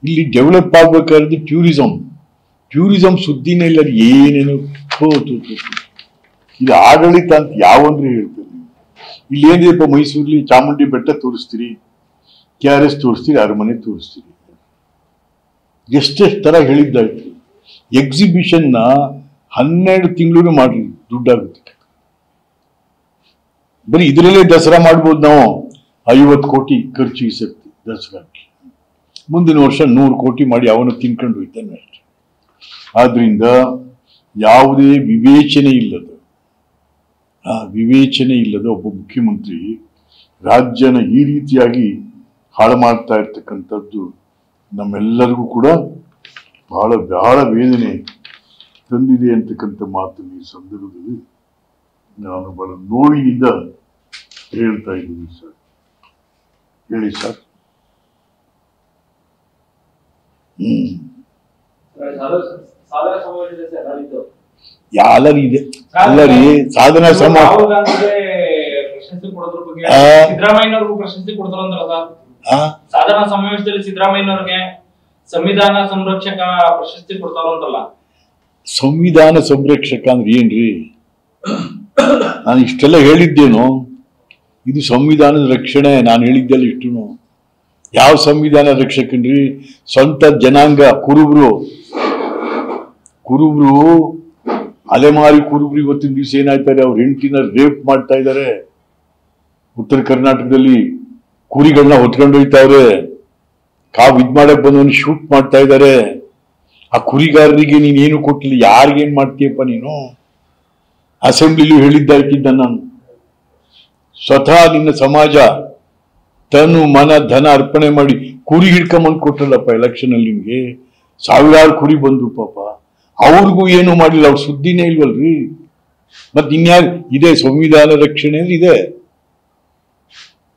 ಇಲ್ಲಿ ಡೆವಲಪ್ ಆಗ್ಬೇಕಾದ್ರೆ ಟೂರಿಸಂ ಸುದ್ದಿನೇ ಇಲ್ಲ, ಏನೇನು ಇದು ಆಡಳಿತ ಅಂತ ಯಾವಂದ್ರೆ ಹೇಳ್ತಾರೆ. ಇಲ್ಲಿ ಏನಿದೆಪ್ಪ, ಮೈಸೂರಲ್ಲಿ ಚಾಮುಂಡಿ ಬೆಟ್ಟ ತೋರಿಸ್ತೀರಿ, KRS ತೋರಿಸ್ತೀರಿ, ಅರಮನೆ ತೋರಿಸ್ತೀರಿ, ಎಷ್ಟೆಷ್ಟು ತರ ಹೇಳಿದ್ದಾಯ್ತು. ಎಕ್ಸಿಬಿಷನ್ನ 12 ತಿಂಗಳು ಮಾಡ್ರಿ, ದುಡ್ಡಾಗುತ್ತೆ. ಬರೀ ಇದರಲ್ಲೇ ದಸರಾ ಮಾಡ್ಬೋದು ನಾವು, 50 ಕೋಟಿ ಖರ್ಚು ಈ ಸರ್ತಿ ದಸರಾಕ್ಕೆ. ಮುಂದಿನ ವರ್ಷ 100 ಕೋಟಿ ಮಾಡಿ ಅವನು ತಿನ್ಕೊಂಡು ಹೋಯ್ತಾನೆ ಅಷ್ಟೆ. ಆದ್ರಿಂದ ಯಾವುದೇ ವಿವೇಚನೆ ಇಲ್ಲದ ಒಬ್ಬ ಮುಖ್ಯಮಂತ್ರಿ ರಾಜ್ಯನ ಈ ರೀತಿಯಾಗಿ ಹಾಳು ಮಾಡ್ತಾ ಇರ್ತಕ್ಕಂಥದ್ದು ನಮ್ಮೆಲ್ಲರಿಗೂ ಕೂಡ ಬಹಳ ಬಹಳ ವೇದನೆ ತಂದಿದೆ ಅಂತಕ್ಕಂಥ ಮಾತನ್ನು ಈ ಸಂದರ್ಭದಲ್ಲಿ ನಾನು ಬಹಳ ನೋವಿನಿಂದ ಹೇಳ್ತಾ ಇದ್ದೀನಿ ಸರ್. ಹೇಳಿ ಸರ್. ಯಾಲರಿ ಅಲ್ಲರಿ ಸಾಧನಾ ಸಿದ್ದರಾಮಯ್ಯನವ್ರಿಗೂ ಪ್ರಶಸ್ತಿ ಕೊಡ್ತಾರಂದ್ರಲ್ಲ ಸಾಧನಾ ಸಮಾವೇಶದಲ್ಲಿ ಸಿದ್ದರಾಮಯ್ಯನವ್ರಿಗೆ ಸಂವಿಧಾನ ಸಂರಕ್ಷಕ ಪ್ರಶಸ್ತಿ ಕೊಡ್ತಾರಂತಲ್ಲ. ಸಂವಿಧಾನ ಸಂರಕ್ಷಕ ಅಂದ್ರೆ ಏನ್ರಿ? ನಾನು ಇಷ್ಟೆಲ್ಲ ಹೇಳಿದ್ದೇನು? ಇದು ಸಂವಿಧಾನದ ರಕ್ಷಣೆ. ನಾನು ಹೇಳಿದ್ದೆಲ್ಲ ಇಷ್ಟು. ಯಾವ ಸಂವಿಧಾನ ರಕ್ಷಕನ್ರಿ? ಸ್ವಂತ ಜನಾಂಗ ಕುರುಬ್ರು ಅಲೆಮಾರಿ ಕುರುಬ್ರು ಇವತ್ತಿನ ದಿವಸ ಏನಾಯ್ತಾರೆ, ಅವ್ರ ಹೆಂಡತಿನ ರೇಪ್ ಮಾಡ್ತಾ ಇದ್ದಾರೆ. ಉತ್ತರ ಕರ್ನಾಟಕದಲ್ಲಿ ಕುರಿಗಳನ್ನ ಹೊತ್ಕೊಂಡು ಹೋಯ್ತಾವ್ರೆ. ಇದ್ ಮಾಡಕ್ ಬಂದವನು ಶೂಟ್ ಮಾಡ್ತಾ ಇದ್ದಾರೆ. ಆ ಕುರಿಗಾರರಿಗೆ ನೀನ್ ಏನು ಕೊಟ್ಟಿಲ್ಲ, ಯಾರಿಗೇನ್ ಮಾಡ್ತೀಯಪ್ಪ ನೀನು? ಅಸೆಂಬ್ಲಿಲೂ ಹೇಳಿದ್ದಾಯ್ತಿದ್ದ ನಾನು. ಸ್ವತಃ ನಿನ್ನ ಸಮಾಜ ತನು ಮನ ಧನ ಅರ್ಪಣೆ ಮಾಡಿ ಕುರಿ ಹಿಡ್ಕೊಂಬಂದು ಕೊಟ್ಟಲ್ಲಪ್ಪ ಎಲೆಕ್ಷನ್ ಅಲ್ಲಿ. ನಿಮ್ಗೆ ಸಾವಿರಾರು ಕುರಿ ಬಂದು ಪಾಪ, ಅವ್ರಿಗೂ ಏನು ಮಾಡಿಲ್ಲ, ಅವ್ರ ಸುದ್ದಿನೇ ಇಲ್ವಲ್ರಿ. ಮತ್ ಇನ್ಯಾರು ಇದೆ ಸಂವಿಧಾನ ರಕ್ಷಣೆ ಅಂದ್ರೆ? ಇದೆ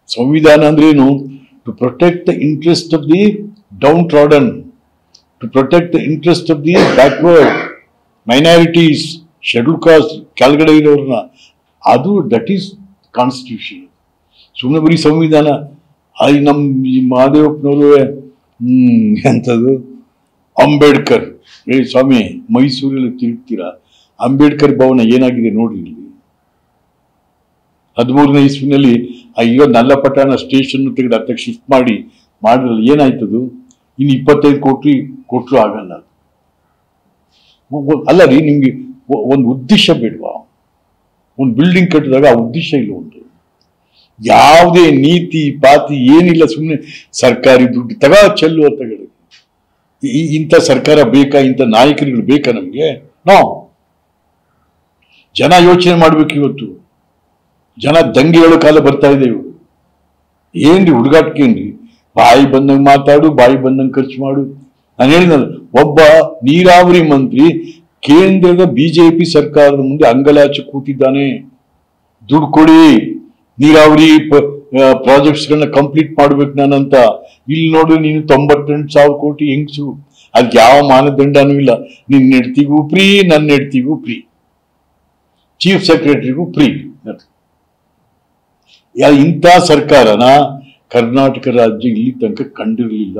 ಸಂವಿಧಾನ ಅಂದ್ರೆ ಏನು? To protect the interest of the down trodden, to protect the interest of the backward minorities, schedule caste, ಕೆಳಗಡೆ ಇರೋರ್ನ. ಅದು ದಟ್ ಈಸ್ ಕಾನ್ಸ್ಟಿಟ್ಯೂಷನ್. ಸುಮ್ಮನೆ ಬರೀ ಸಂವಿಧಾನ. ನಮ್ ಈ ಮಹಾದೇವಪ್ಪನವರು ಎಂಥದ್ದು ಅಂಬೇಡ್ಕರ್. ಸ್ವಾಮಿ, ಮೈಸೂರಲ್ಲಿ ತಿರುಗ್ತೀರಾ, ಅಂಬೇಡ್ಕರ್ ಭವನ ಏನಾಗಿದೆ ನೋಡ್ರಿ. ಇಲ್ಲಿ 13ನೇ ಇಸ್ವಿನಲ್ಲಿ ಈಗ ನಲ್ಲಪಟ್ಟಣ ಸ್ಟೇಷನ್ ತೆಗೆದು ಅದಕ್ಕೆ ಶಿಫ್ಟ್ ಮಾಡಿದ್ರಲ್ಲಿ ಏನಾಯ್ತದು? ಇನ್ನು 25 ಕೋಟಿ ಕೊಟ್ಟರು ಆಗಲ್ಲ. ಅಲ್ಲ ರೀ, ನಿಮ್ಗೆ ಒಂದು ಉದ್ದೇಶ ಬೇಡವಾ? ಒಂದು ಬಿಲ್ಡಿಂಗ್ ಕಟ್ಟಿದಾಗ ಆ ಉದ್ದೇಶ ಇಲ್ಲ. ಒಂದು ಯಾವುದೇ ನೀತಿ ಪಾತಿ ಏನಿಲ್ಲ, ಸುಮ್ಮನೆ ಸರ್ಕಾರಿ ದುಡ್ಡು ಚೆಲ್ಲುವ ತಗಡೆ. ಇಂಥ ಸರ್ಕಾರ ಬೇಕಾ? ಇಂಥ ನಾಯಕರುಗಳು ಬೇಕಾ ನಮ್ಗೆ? ನೋ. ಜನ ಯೋಚನೆ ಮಾಡ್ಬೇಕು. ಇವತ್ತು ಜನ ದಂಗೆ ಹೇಳೋ ಕಾಲ ಬರ್ತಾ ಇದೆ. ಇವರು ಏನ್ರಿ ಹುಡುಗಾಟ್ಕೇನ್ರಿ? ಬಾಯಿ ಬಂದಂಗೆ ಮಾತಾಡು, ಬಾಯಿ ಬಂದಂಗೆ ಖರ್ಚು ಮಾಡು. ನಾನು ಹೇಳಿದ್ನಲ್ಲ, ಒಬ್ಬ ನೀರಾವರಿ ಮಂತ್ರಿ ಕೇಂದ್ರದ ಬಿಜೆಪಿ ಸರ್ಕಾರದ ಮುಂದೆ ಅಂಗಲಾಚಿ ಕೂತಿದ್ದಾನೆ. ದುಡ್ಡು ಕೊಡಿ, ನೀರಾವರಿ ಪ್ರಾಜೆಕ್ಟ್ಸ್ಗಳನ್ನ ಕಂಪ್ಲೀಟ್ ಮಾಡ್ಬೇಕು ನಾನಂತ. ಇಲ್ಲಿ ನೋಡ್ರಿ, ನೀನು 98,000 ಕೋಟಿ ಹೆಂಗ್ಸು. ಅದಕ್ಕೆ ಯಾವ ಮಾನದಂಡನೂ ಇಲ್ಲ. ನಿನ್ನ ಹೆಂಡ್ತಿಗೂ ಫ್ರೀ, ನನ್ನ ಹೆಂಡ್ತಿಗೂ ಫ್ರೀ, ಚೀಫ್ ಸೆಕ್ರೆಟರಿಗೂ ಫ್ರೀ. ಇಂಥ ಸರ್ಕಾರನ ಕರ್ನಾಟಕ ರಾಜ್ಯ ಇಲ್ಲಿ ತನಕ ಕಂಡಿರಲಿಲ್ಲ.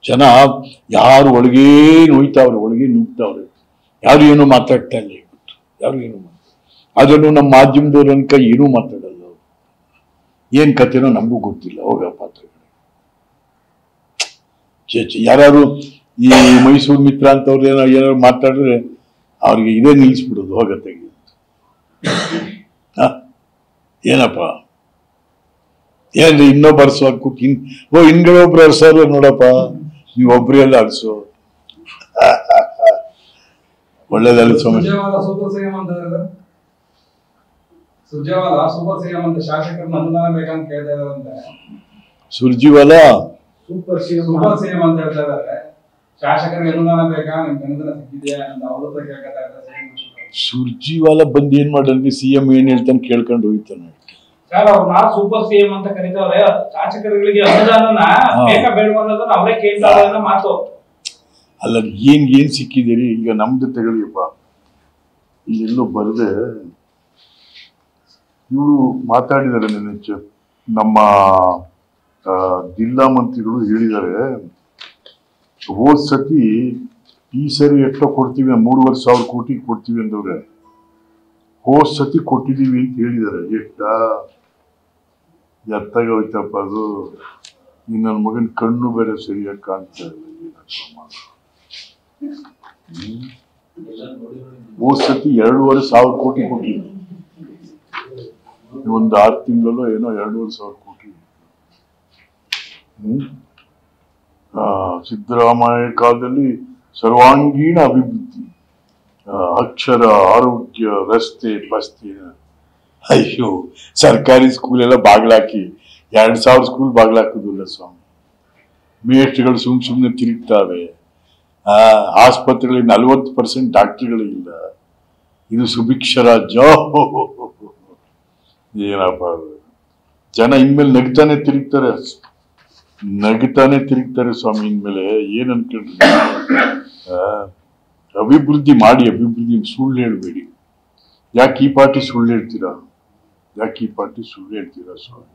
ಜನ ಯಾರು ಒಳಗೇ ನೋಯ್ತಾವ್ರೆ, ಒಳಗೆ ನುಗ್ತಾವ್ರೆ. ಯಾರು ಏನೋ ಮಾತಾಡ್ತಾ ಇಲ್ಲ. ಯಾರು ಏನು ಅದನ್ನು ನಮ್ಮ ಮಾಧ್ಯಮದವ್ರ ಅನ್ಕ ಏನೂ ಮಾತಾಡಲ್ಲ. ಏನ್ ಕಥೆನೋ ನಮಗೂ ಗೊತ್ತಿಲ್ಲ. ಹೋಗ ಪಾತ್ರಗಳು ಯಾರು ಈ ಮೈಸೂರು ಮಿತ್ರ ಅಂತವ್ರು ಏನಾರು ಮಾತಾಡಿದ್ರೆ ಅವ್ರಿಗೆ ಇದೇ ನಿಲ್ಲಿಸ್ಬಿಡೋದು. ಹೋಗತ್ತೆ ಏನಪ್ಪ, ಏನ್ರಿ ಇನ್ನೊಬ್ಬ ಅರ್ಸೋ ಹಿಂದ್ಗಡೆ ಒಬ್ರು ಅರ್ಸೋರು ನೋಡಪ್ಪ, ನೀವು ಒಬ್ರು ಎಲ್ಲ ಅರ್ಸೋ. ಒಳ್ಳೇದಲ್ಲ. ಸುರ್ಜಿವಾಲಾ ಸೂಪರ್ ಸಿಎಂ ಅಂತ ಹೇಳ್ತಾ ಇದ್ದಾರೆ. ಶಾಸಕರಿಗೆ ಅನುದಾನ ಬೇಕಾ? ನಿಮ್ಗೆ ಅನುದಾನ ಸಿಕ್ಕಿದೆಯಾ ಅಂತ ಅವ್ರ ಹತ್ರ ಕೇಳ್ತಾ ಇದ್ದಾರೆ. ಸುರ್ಜಿವಾಲಾ ಬಂದು ಏನ್ ಮಾಡಲ್ರಿ? ಸಿಎಂ ಏನ್ ಹೇಳ್ತಾನೆ ಕೇಳ್ಕೊಂಡು ಹೋಗ್ತಾನೆ. ಸರ್, ಅವ್ರನ್ನ ಸೂಪರ್ ಸಿಎಂ ಅಂತ ಕರೀತಾವ್ರೆ. ಶಾಸಕರುಗಳಿಗೆ ಅನುದಾನನ ಬೇಕಾ ಬೇಡವಾ ಅನ್ನೋದನ್ನ ಅವರೇ ಕೇಳ್ತಾರೆ ಅನ್ನೋ ಮಾತು. ಅಲ್ಲ, ಏನ್ ಸಿಕ್ಕಿದ್ದೀರಿ? ಈಗ ನಮ್ದು ತಗೊಳ್ಳಿಯಪ್ಪ, ಇಲ್ಲೆಲ್ಲೋ ಬರದೆ ಇವರು ಮಾತಾಡಿದ್ದಾರೆ. ನಮ್ಮ ಜಿಲ್ಲಾ ಮಂತ್ರಿಗಳು ಹೇಳಿದ್ದಾರೆ, ಹೋದ್ ಸತಿ ಈ ಸರಿ ಎಷ್ಟೋ ಕೊಡ್ತೀವಿ, 3,500 ಕೋಟಿ ಕೊಡ್ತೀವಿ ಅಂದವ್ರೆ. ಹೋದ್ ಸತಿ ಕೊಟ್ಟಿದೀವಿ ಅಂತ ಹೇಳಿದ್ದಾರೆ. ಎತ್ತಾಗೋಯ್ತಪ್ಪ ಅದು. ಈ ನನ್ನ ಮಗನ ಕಣ್ಣು ಬೇರೆ ಸರಿಯಾಗಿ ಕಾಣ್ತಾ ಇಲ್ಲ. ಹೋದ್ ಸತಿ 2,500 ಕೋಟಿ ಕೊಟ್ಟಿದ್ವಿ. ಒಂದು 6 ತಿಂಗಳಲ್ಲೋ ಏನೋ 2,500 ಕೋಟಿ. ಸಿದ್ದರಾಮಯ್ಯ ಕಾಲದಲ್ಲಿ ಸರ್ವಾಂಗೀಣ ಅಭಿವೃದ್ಧಿ, ಅಕ್ಷರ, ಆರೋಗ್ಯ, ರಸ್ತೆ ಪಸ್ತೆ. ಅಯ್ಯೋ, ಸರ್ಕಾರಿ ಸ್ಕೂಲ್ ಎಲ್ಲ ಬಾಗ್ಲಾಕಿ 2,000 ಸ್ಕೂಲ್ ಬಾಗ್ಲಾಕುದಿಲ್ಲ ಸ್ವಾಮಿ. ಮೇಷ್ಟ್ರುಗಳು ಸುಮ್ಮನೆ ತಿರುಗ್ತಾವೆ. ಆಸ್ಪತ್ರೆಗಳಲ್ಲಿ 40% ಡಾಕ್ಟರ್ಗಳಿಲ್ಲ. ಇದು ಸುಭಿಕ್ಷ ರಾಜ್ಯ. ಏನಪ್ಪ, ಜನ ಇನ್ಮೇಲೆ ನಗ್ತಾನೆ ತಿರುಗ್ತಾರೆ ಸ್ವಾಮಿ. ಇನ್ಮೇಲೆ ಏನ್ ಅನ್ಕೊಂಡ್ರಿ? ಅಭಿವೃದ್ಧಿ ಮಾಡಿ, ಅಭಿವೃದ್ಧಿ ಸುಳ್ಳು ಹೇಳ್ಬೇಡಿ. ಯಾಕೆ ಈ ಪಾರ್ಟಿ ಸುಳ್ಳು ಹೇಳ್ತೀರಾ ಸ್ವಾಮಿ?